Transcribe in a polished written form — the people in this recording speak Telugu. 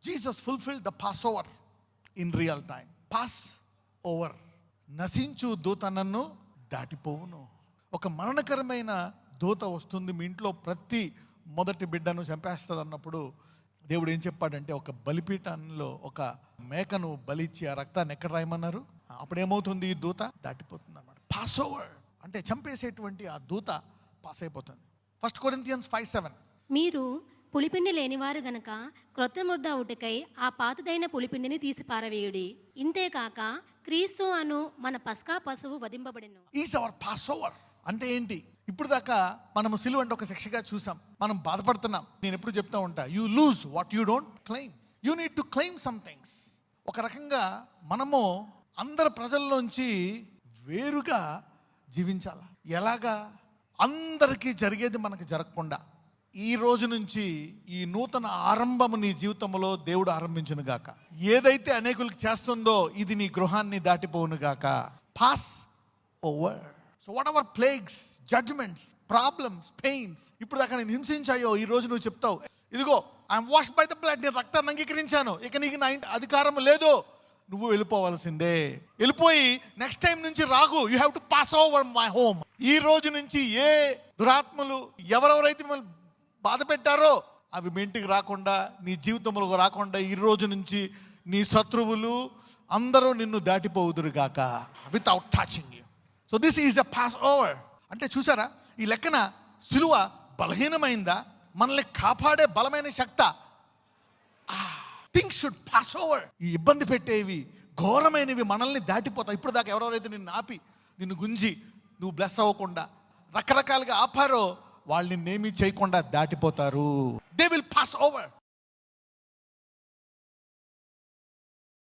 Jesus fulfilled the Passover in real time. Passover, నశించు దూత నన్ను దాటిపోవును. ఒక మరణకరమైన దూత వస్తుంది మీ ఇంట్లో, ప్రతి మొదటి బిడ్డను చంపేస్తుంది అన్నప్పుడు దేవుడు ఏం చెప్పాడంటే, ఒక బలిపీఠంలో ఒక మేకను బలిచ్చి ఆ రక్తాన్ని ఎక్కడ రాయమన్నారు? అప్పుడేమవుతుంది? ఈ దూత దాటిపోతుంది అన్నమాట. పాస్ ఓవర్ అంటే చంపేసేటువంటి ఆ దూత పాస్ అయిపోతుంది. 1 Corinthians 5:7. మీరు పులిపిండి లేనివారు గనక క్రొత్త ముద్ద ఉటకై ఆ పాతదైన పులిపిండిని తీసి పారవేయుడి. ఇంతేకాక క్రీస్తు అను మన పస్కా పశువు వధింపబడెను. ఈజ్ అవర్ పాస్ ఓవర్ అంటే ఏంటి? ఇప్పుడు దాకా మనము సిలువ అంటే ఒక శిక్షగా చూసాం, మనం బాధపడుతున్నాం. నేను ఎప్పుడు చెప్తా ఉంటా, you lose what you don't claim. You need to claim some things. ఒక రకంగా మనము అందరి ప్రజల్లోంచి వేరుగా జీవించాలి. ఎలాగా? అందరికీ జరిగేది మనకు జరగకుండా ఈ రోజు నుంచి ఈ నూతన ఆరంభము నీ జీవితంలో దేవుడు ఆరంభించును గాక. ఏదైతే అనేకులకు చేస్తుందో ఇది నీ గృహాన్ని దాటిపోవును గాక. Pass over. So whatever plagues, judgements, problems, pains ఇప్పుడు దాకా నేను హింసించాయో ఈ రోజు నువ్వు చెప్తావు, ఇదిగో I'm washed by the blood, నేను రక్తాన్ని అంగీకరించాను, ఇక నీకు నా అధికారం లేదు, నువ్వు వెళ్ళిపోవాల్సిందే. వెళ్ళిపోయి నెక్స్ట్ టైం నుంచి రాగు. You have to pass over my home. ఈ రోజు నుంచి ఏ దురాత్మలు ఎవరెవరైతే మిమ్మల్ని బాధ పెట్టారో అవి మీ ఇంటికి రాకుండా, నీ జీవితంలో రాకుండా ఈ రోజు నుంచి నీ శత్రువులు అందరూ నిన్ను దాటిపోవుదురుగాక, without touching you. So this is a Passover. అంటే చూసారా, ఈ లెక్కన సిలువ బలహీనమైందా, మనల్ని కాపాడే బలమైన శక్తి. Things should pass over. ఈ ఇబ్బంది పెట్టేవి, ఘోరమైనవి మనల్ని దాటిపోతాయి. ఇప్పుడు దాకా ఎవరెవరైతే నిన్ను ఆపి, నిన్ను గుంజి నువ్వు బ్లెస్ అవ్వకుండా రకరకాలుగా ఆపారో వాళ్ళు నిన్నేమీ చేయకుండా దాటిపోతారు. They will pass over.